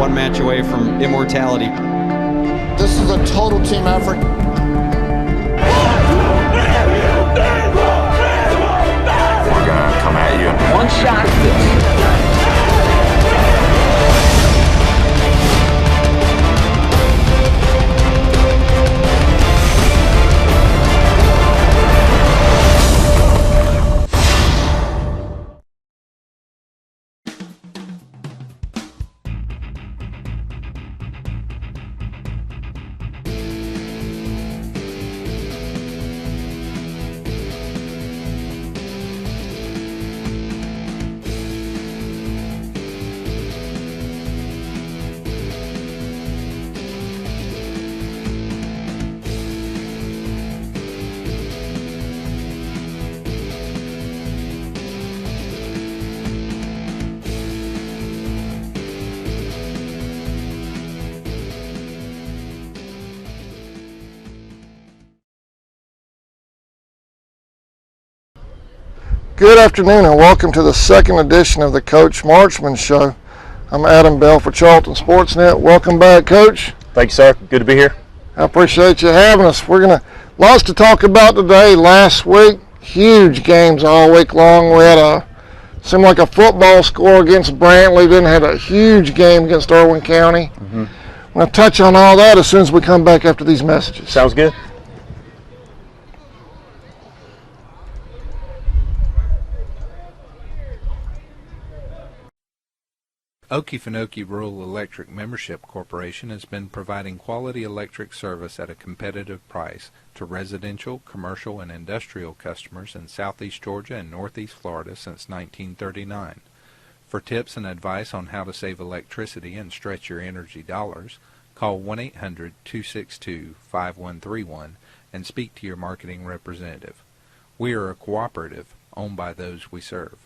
one match away from immortality. This is a total team effort. We're gonna come at you. One shot at this. Good afternoon and welcome to the second edition of the Coach Marchman Show. I'm Adam Bell for Charlton Sportsnet. Welcome back, Coach. Thank you, sir. Good to be here. I appreciate you having us. Lots to talk about today. Last week, huge games all week long. We had seemed like a football score against Brantley, then had a huge game against Irwin County. I'm going to touch on all that as soon as we come back after these messages. Sounds good. Okefenokee Rural Electric Membership Corporation has been providing quality electric service at a competitive price to residential, commercial, and industrial customers in southeast Georgia and northeast Florida since 1939. For tips and advice on how to save electricity and stretch your energy dollars, call 1-800-262-5131 and speak to your marketing representative. We are a cooperative owned by those we serve.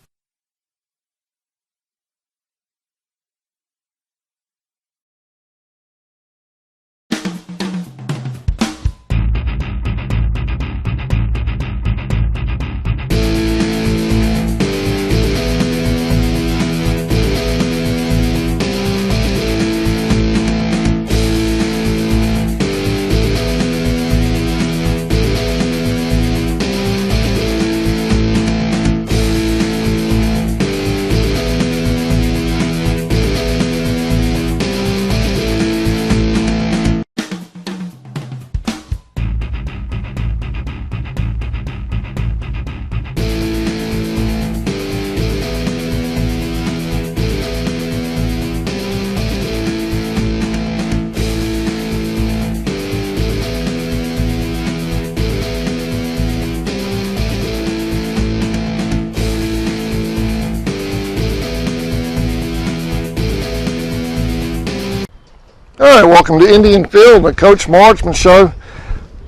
All right, welcome to Indian Field, the Coach Marchman Show.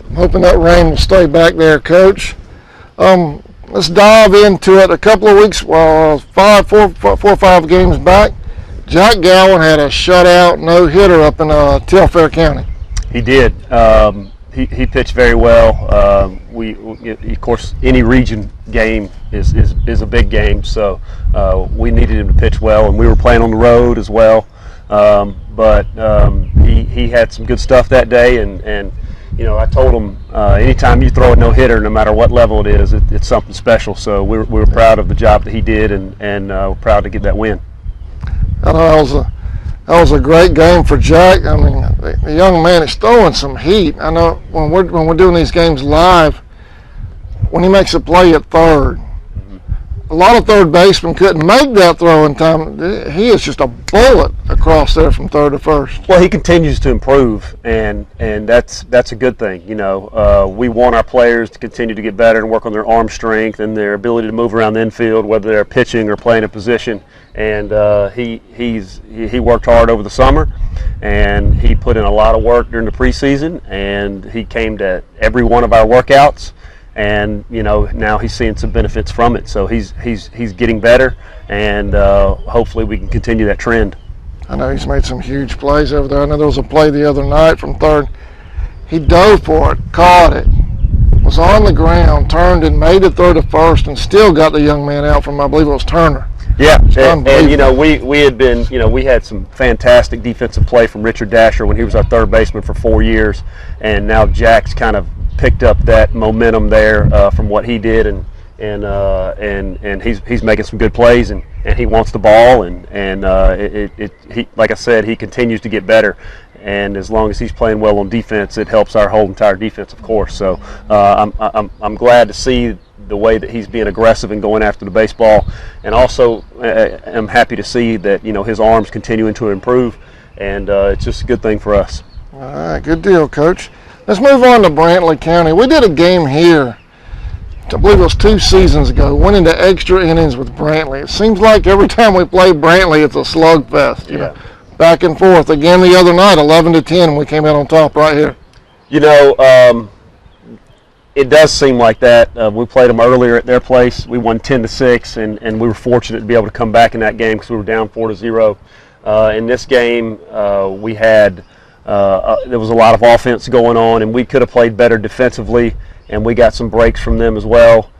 I'm hoping that rain will stay back there, Coach. Let's dive into it. A couple of weeks, four or five games back, Jack Gowan had a shutout no-hitter up in Telfair County. He did. He pitched very well. Of course, any region game is a big game, so we needed him to pitch well, and we were playing on the road as well. But he had some good stuff that day, and you know, I told him anytime you throw a no-hitter, no matter what level it is, it's something special. So we were proud of the job that he did, and we're proud to get that win. I know that was a great game for Jack. I mean, the young man is throwing some heat. I know when we're doing these games live, when he makes a play at third, a lot of third basemen couldn't make that throw in time. He is just a bullet across there from third to first. Well, he continues to improve, and that's a good thing. You know, we want our players to continue to get better and work on their arm strength and their ability to move around the infield, whether they're pitching or playing a position. And he worked hard over the summer, and he put in a lot of work during the preseason, and he came to every one of our workouts. And you know, now he's seeing some benefits from it. So he's getting better, and hopefully we can continue that trend. I know he's made some huge plays over there. I know there was a play the other night from third. He dove for it, caught it, was on the ground, turned and made it third to first, and still got the young man out from, I believe it was Turner. Yeah, It's and you know, we had been, you know, we had some fantastic defensive play from Richard Dasher when he was our third baseman for 4 years, and now Jack's kind of picked up that momentum there from what he did, and he's making some good plays, and he wants the ball, and he, like I said, he continues to get better. And as long as he's playing well on defense, it helps our whole entire defense, of course. So I'm glad to see the way that he's being aggressive and going after the baseball, and also I'm happy to see that, you know, his arm's continuing to improve, and it's just a good thing for us. All right, good deal, Coach. Let's move on to Brantley County. We did a game here, I believe it was 2 seasons ago, went into extra innings with Brantley. It seems like every time we play Brantley, it's a slugfest. You know, back and forth. Again the other night, 11-10, we came out on top right here. You know, it does seem like that. We played them earlier at their place. We won 10-6, and we were fortunate to be able to come back in that game because we were down 4-0. In this game, we had there was a lot of offense going on, and we could have played better defensively, and we got some breaks from them as well.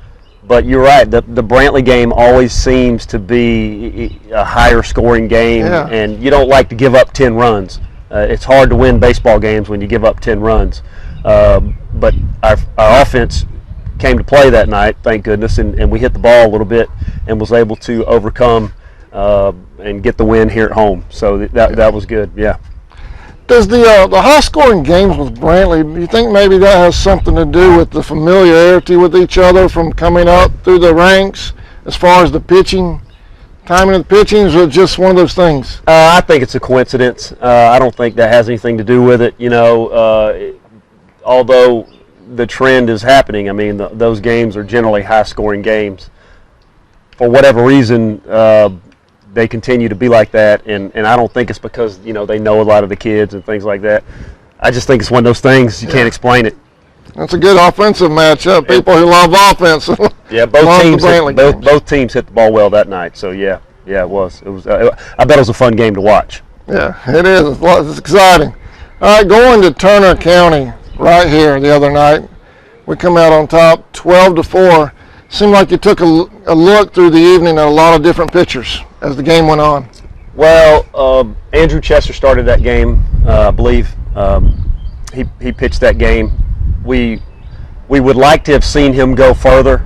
But you're right, the Brantley game always seems to be a higher scoring game, and you don't like to give up 10 runs. It's hard to win baseball games when you give up 10 runs. But our offense came to play that night, thank goodness, and we hit the ball a little bit and was able to overcome and get the win here at home. So that was good, yeah. Does the high-scoring games with Brantley, do you think maybe that has something to do with the familiarity with each other from coming up through the ranks as far as the pitching, timing of the pitching, or just one of those things? I think it's a coincidence. I don't think that has anything to do with it. You know, although the trend is happening, I mean, those games are generally high-scoring games. For whatever reason, they continue to be like that, and I don't think it's because, you know, they know a lot of the kids and things like that. I just think it's one of those things, you can't explain it. That's a good offensive matchup. People who love offense. Yeah, both teams hit the ball well that night. So yeah, it was. I bet it was a fun game to watch. Yeah, it is. It's exciting. All right, going to Turner County right here the other night. We come out on top, 12-4. Seemed like you took a look through the evening at a lot of different pitchers as the game went on. Well, Andrew Chester started that game, I believe. He pitched that game. We would like to have seen him go further,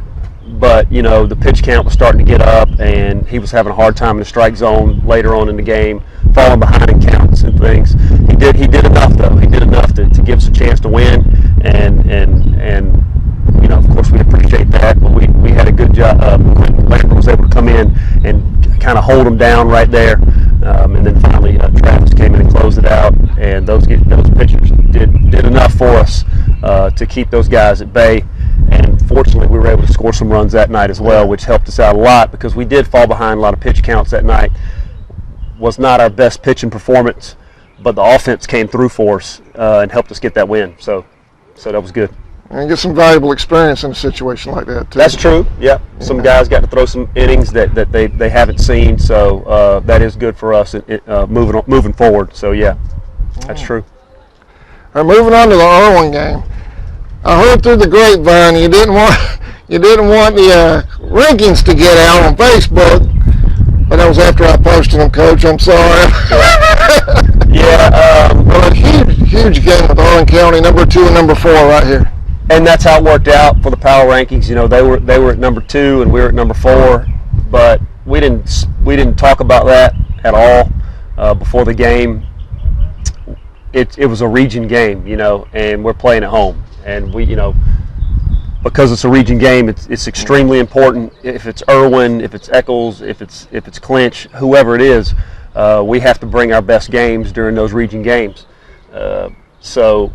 but, you know, the pitch count was starting to get up, and he was having a hard time in the strike zone later on in the game, falling behind in counts and things. He did enough, though. He did enough to give us a chance to win, and you know, of course, we appreciate that, but we had a good job. Quentin Lambert was able to come in and kind of hold him down right there, and then finally Travis came in and closed it out, and those pitchers did enough for us to keep those guys at bay, and fortunately we were able to score some runs that night as well, which helped us out a lot because we did fall behind a lot of pitch counts that night. Was not our best pitching performance, but the offense came through for us and helped us get that win, so that was good. And get some valuable experience in a situation like that, too. That's true, yeah. Some guys got to throw some innings that they haven't seen, so that is good for us moving forward. So, yeah, that's true. All right, moving on to the Irwin game. I heard through the grapevine you didn't want the rankings to get out on Facebook, but that was after I posted them, Coach. I'm sorry. Well, a huge game with Irwin County, number 2 and number 4 right here. And that's how it worked out for the power rankings. You know, they were at number 2 and we were at number 4, but we didn't talk about that at all before the game. It was a region game, you know, and we're playing at home, and we, you know, because it's a region game, it's extremely important. If it's Irwin, if it's Eccles, if it's Clinch, whoever it is, we have to bring our best games during those region games. So.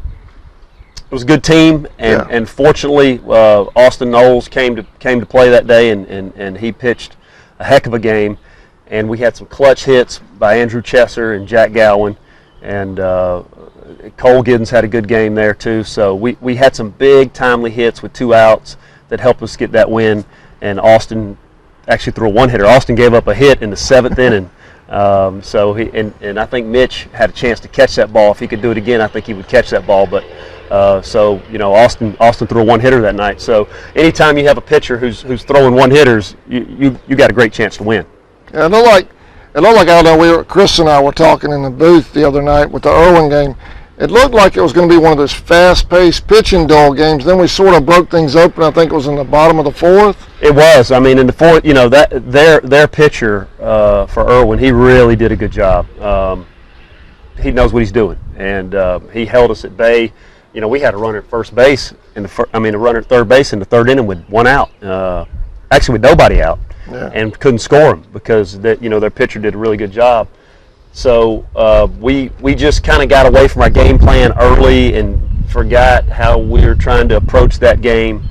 It was a good team, and fortunately, Austin Knowles came to play that day, and he pitched a heck of a game, and we had some clutch hits by Andrew Chesser and Jack Gowan, and Cole Giddens had a good game there too. So we had some big timely hits with 2 outs that helped us get that win, and Austin actually threw a one-hitter. Austin gave up a hit in the 7th inning. So and I think Mitch had a chance to catch that ball. If he could do it again, I think he would catch that ball. But so, you know, Austin threw a one-hitter that night. So anytime you have a pitcher who's throwing one-hitters, you got a great chance to win. Yeah, it looked like I know Chris and I were talking in the booth the other night with the Irwin game. It looked like it was going to be one of those fast-paced pitching dull games. Then we sort of broke things open. I think it was in the bottom of the fourth. It was. I mean, in the fourth, you know, that their pitcher for Irwin, he really did a good job. He knows what he's doing, and he held us at bay. You know, we had a runner at first base a runner at third base in the third inning with one out. Actually, with nobody out, and couldn't score him because their pitcher did a really good job. So we just kind of got away from our game plan early and forgot how we were trying to approach that game.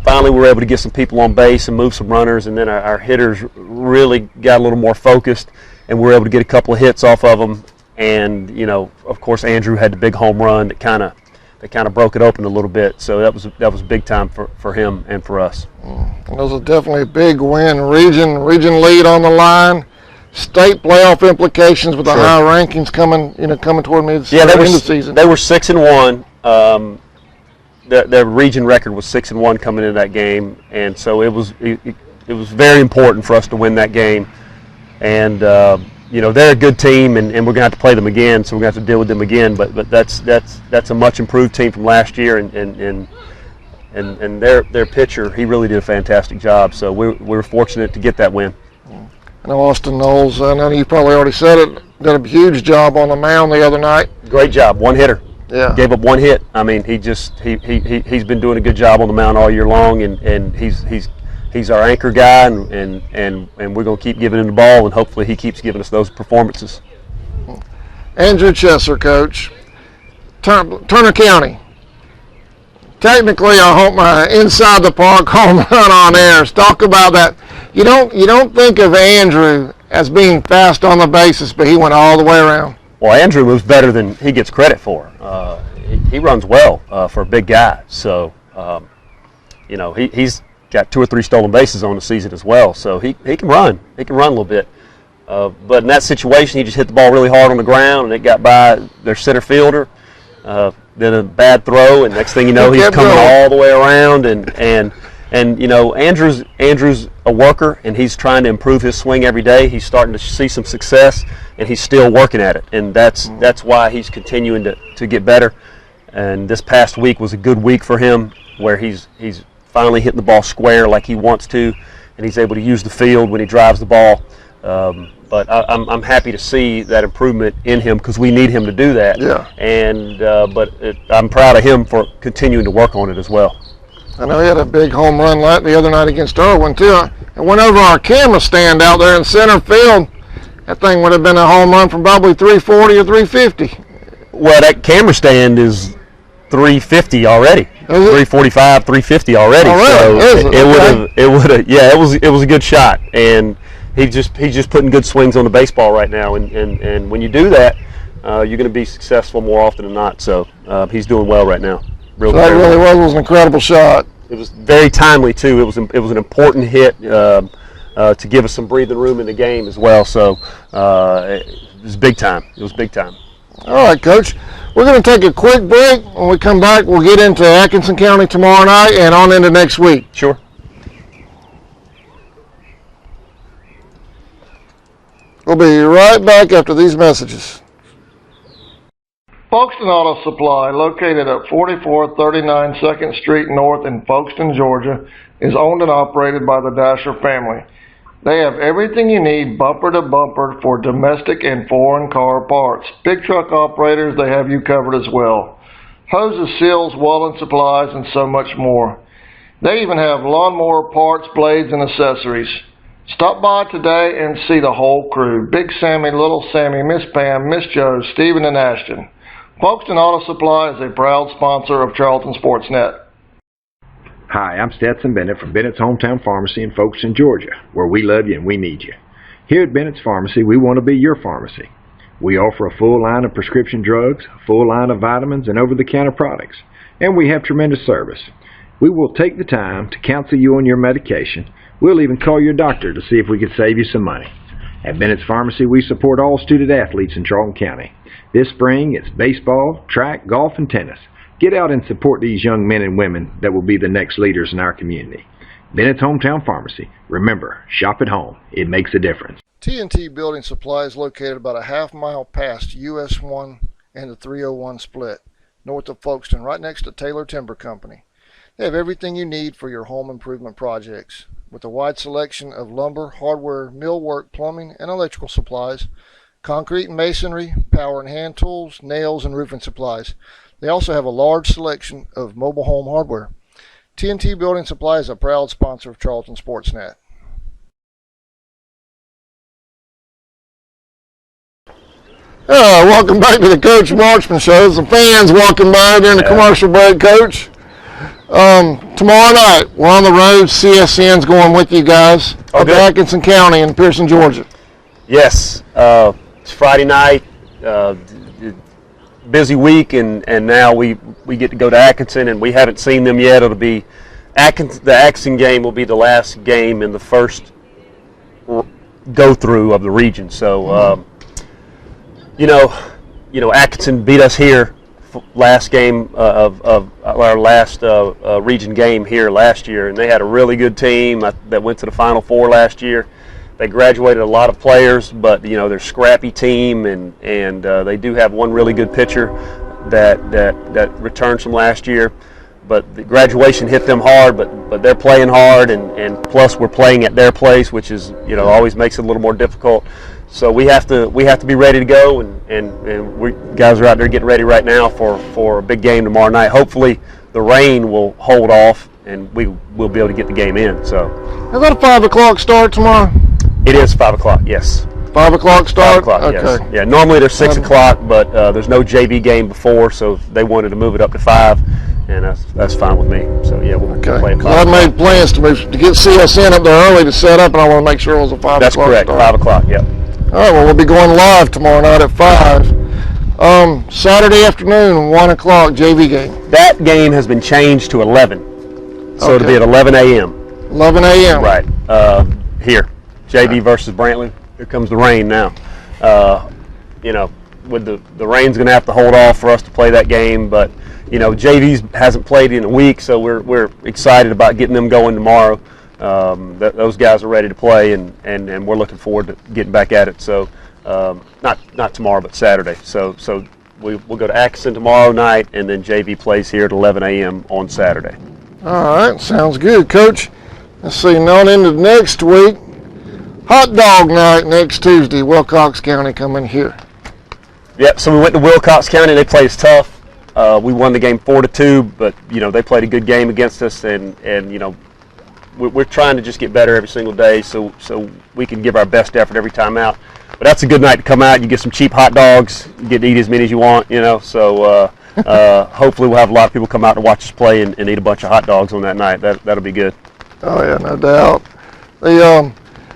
Finally, we were able to get some people on base and move some runners, and then our hitters really got a little more focused, and we were able to get a couple of hits off of them. And of course, Andrew had the big home run that kind of broke it open a little bit. So that was big time for him and for us. And those are definitely a big win. Region lead on the line. State playoff implications with the high rankings coming toward me. Yeah, end of season. They were 6-1. Their region record was 6-1 coming into that game, and so it was very important for us to win that game. And they're a good team, and we're gonna have to play them again, so we're gonna have to deal with them again. But that's a much improved team from last year, and their pitcher, he really did a fantastic job. So we're fortunate to get that win. I know Austin Knowles, I know you probably already said it, did a huge job on the mound the other night. Great job, one hitter. Yeah. Gave up one hit. I mean, he's been doing a good job on the mound all year long, and he's our anchor guy, and we're going to keep giving him the ball, and hopefully he keeps giving us those performances. Andrew Chesser, coach. Turner County. Technically, I hope my inside the park home run on air. Talk about that. You don't think of Andrew as being fast on the bases, but he went all the way around. Well, Andrew moves better than he gets credit for. He runs well for a big guy. So, he's got 2 or 3 stolen bases on the season as well. So he can run. He can run a little bit. But in that situation, he just hit the ball really hard on the ground, and it got by their center fielder. Then a bad throw, and next thing you know, he's coming all the way around. And Andrew's a worker, and he's trying to improve his swing every day. He's starting to see some success, and he's still working at it, and that's why he's continuing to get better. And this past week was a good week for him, where he's finally hitting the ball square like he wants to, and he's able to use the field when he drives the ball. But I'm happy to see that improvement in him, because we need him to do that. Yeah. And I'm proud of him for continuing to work on it as well. I know he had a big home run the other night against Irwin, too. I went over our camera stand out there in center field. That thing would have been a home run from probably 340 or 350. Well, that camera stand is 350 already. 345, 350 already. So it was a good shot, and he's just putting good swings on the baseball right now. And when you do that, you're going to be successful more often than not. So he's doing well right now. That really was an incredible shot. It was very timely too. It was an important hit to give us some breathing room in the game as well. So it was big time. It was big time. All right, Coach. We're going to take a quick break. When we come back, we'll get into Atkinson County tomorrow night and on into next week. Sure. We'll be right back after these messages. Folkestone Auto Supply, located at 4439 2nd Street North in Folkestone, Georgia, is owned and operated by the Dasher family. They have everything you need bumper to bumper for domestic and foreign car parts. Big truck operators, they have you covered as well. Hoses, seals, welding supplies, and so much more. They even have lawnmower parts, blades, and accessories. Stop by today and see the whole crew. Big Sammy, Little Sammy, Miss Pam, Miss Joe, Stephen, and Ashton. Folkestone Auto Supply is a proud sponsor of Charlton Sportsnet. Hi, I'm Stetson Bennett from Bennett's Hometown Pharmacy in Folkestone, Georgia, where we love you and we need you. Here at Bennett's Pharmacy, we want to be your pharmacy. We offer a full line of prescription drugs, a full line of vitamins and over-the-counter products, and we have tremendous service. We will take the time to counsel you on your medication. We'll even call your doctor to see if we can save you some money. At Bennett's Pharmacy, we support all student athletes in Charlton County. This spring, it's baseball, track, golf, and tennis. Get out and support these young men and women that will be the next leaders in our community. Bennett's Hometown Pharmacy. Remember, shop at home. It makes a difference. T&T Building Supply is located about a half-mile past US 1 and the 301 split, north of Folkestone, right next to Taylor Timber Company. They have everything you need for your home improvement projects, with a wide selection of lumber, hardware, millwork, plumbing, and electrical supplies, concrete and masonry, power and hand tools, nails, and roofing supplies. They also have a large selection of mobile home hardware. T&T Building Supply is a proud sponsor of Charlton Sportsnet. Welcome back to the Coach Marchman Show. Some fans walking by during the commercial break, Coach. Tomorrow night, we're on the road. CSN's going with you guys up to Atkinson County in Pearson, Georgia. Yes, it's Friday night. Busy week, and now we get to go to Atkinson, and we haven't seen them yet. It'll be the Atkinson game will be the last game in the first go through of the region. So. Atkinson beat us here last game of our last region game here last year, and they had a really good team that went to the Final Four last year. They graduated a lot of players, but they're a scrappy team, and they do have one really good pitcher that returns from last year. But the graduation hit them hard, but they're playing hard, and plus we're playing at their place, which is always makes it a little more difficult. So we have to be ready to go, and we guys are out there getting ready right now for a big game tomorrow night. Hopefully the rain will hold off, and we'll be able to get the game in. So is that a 5 o'clock start tomorrow? It is 5 o'clock. Yes. 5 o'clock start. 5 o'clock. Okay. Yes. Yeah. Normally they're 6 o'clock, but there's no JV game before, so they wanted to move it up to 5, and that's fine with me. So yeah, we'll play at 5. I made plans to get CSN up there early to set up, and I want to make sure it was a 5 o'clock. That's correct. Start. 5 o'clock. Yep. All right, well, we'll be going live tomorrow night at 5. Saturday afternoon, 1 o'clock, JV game. That game has been changed to 11. So it'll be at 11 a.m. 11 a.m. Right. Here. JV versus Brantley. Here comes the rain now. With the rain's going to have to hold off for us to play that game, but, JV hasn't played in a week, so we're excited about getting them going tomorrow. Those guys are ready to play, and we're looking forward to getting back at it. So not tomorrow, but Saturday. So we'll go to Atkinson tomorrow night, and then JV plays here at 11 a.m. on Saturday. All right, sounds good, Coach. Let's see, on into next week. Hot dog night next Tuesday. Wilcox County coming here. Yep. So we went to Wilcox County. They played us tough. We won the game 4-2, but they played a good game against us, and we're trying to just get better every single day, so we can give our best effort every time out. But that's a good night to come out. You get some cheap hot dogs. You get to eat as many as you want. So hopefully we'll have a lot of people come out to watch us play and eat a bunch of hot dogs on that night. That'll be good. Oh yeah, no doubt.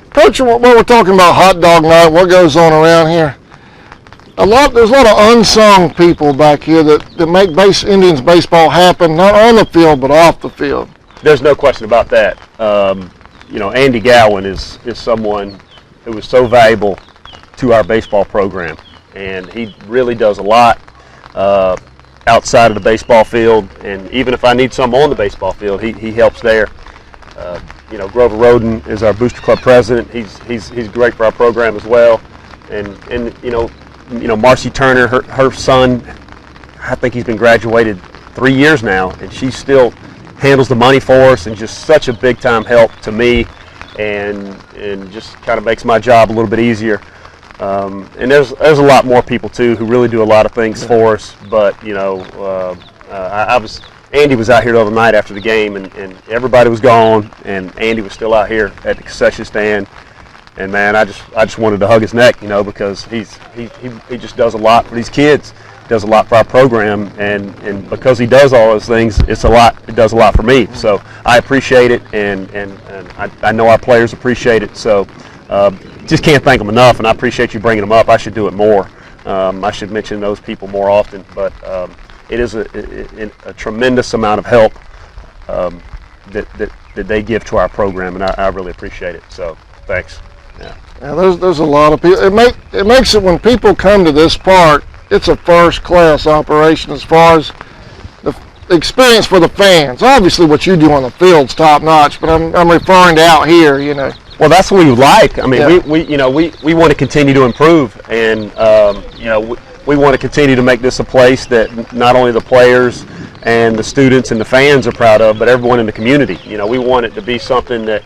Coach, what we're talking about hot dog night, what goes on around here? There's a lot of unsung people back here that make Indians baseball happen, not on the field but off the field. There's no question about that. Andy Gowan is someone who was so valuable to our baseball program, and he really does a lot outside of the baseball field, and even if I need some on the baseball field, he helps there. Grover Roden is our booster club president. He's great for our program as well, and Marcy Turner, her son, I think he's been graduated 3 years now, and she still handles the money for us, and just such a big time help to me, and just kind of makes my job a little bit easier. And there's a lot more people too who really do a lot of things for us, but Andy was out here the other night after the game, and everybody was gone, and Andy was still out here at the concession stand, and man, I just wanted to hug his neck, because he just does a lot for these kids, does a lot for our program, and because he does all those things, it does a lot for me. So I appreciate it, and I know our players appreciate it. So just can't thank them enough, and I appreciate you bringing them up. I should do it more. I should mention those people more often, but it is a tremendous amount of help that they give to our program, and I really appreciate it. So thanks. Yeah, there's a lot of people. It makes it, when people come to this park, it's a first-class operation as far as experience for the fans. Obviously, what you do on the field's top notch, but I'm referring to out here. You know. Well, that's what we would like. I mean, Yeah. we want to continue to improve, and we want to continue to make this a place that not only the players and the students and the fans are proud of, but everyone in the community. You know, we want it to be something that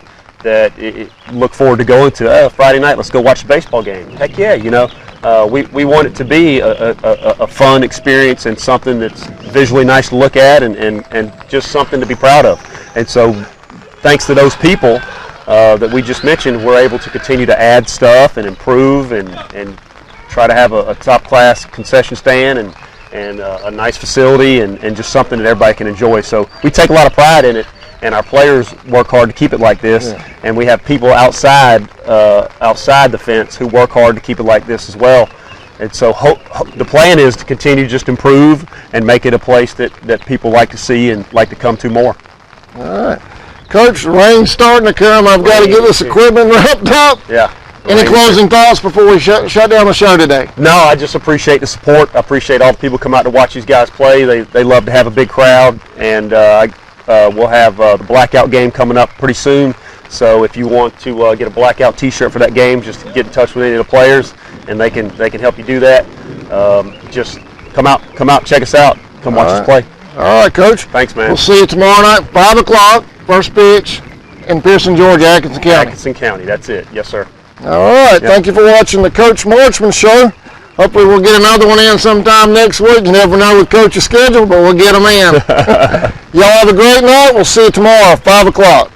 look forward to going to. Friday night, let's go watch a baseball game. Heck yeah, you know. We want it to be a fun experience and something that's visually nice to look at and just something to be proud of. And so thanks to those people that we just mentioned, we're able to continue to add stuff and improve and try to have a top-class concession stand and a nice facility and just something that everybody can enjoy. So we take a lot of pride in it, and our players work hard to keep it like this. Yeah. And we have people outside the fence who work hard to keep it like this as well. And so the plan is to continue to just improve and make it a place that people like to see and like to come to more. All right. Coach, the rain's starting to come. I've got to get this equipment wrapped up. Yeah. Any closing thoughts before we shut down the show today? No, I just appreciate the support. I appreciate all the people who come out to watch these guys play. They love to have a big crowd, and we'll have the blackout game coming up pretty soon. So if you want to get a blackout T-shirt for that game, just get in touch with any of the players, and they can help you do that. Just come out, check us out, come watch us play. All right, Coach. Thanks, man. We'll see you tomorrow night, 5 o'clock, first pitch in Pearson, Georgia, Atkinson County. Atkinson County, that's it. Yes, sir. All right, Thank you for watching the Coach Marchman Show. Hopefully we'll get another one in sometime next week. You never know with Coach's schedule, but we'll get them in. Y'all have a great night. We'll see you tomorrow, 5 o'clock.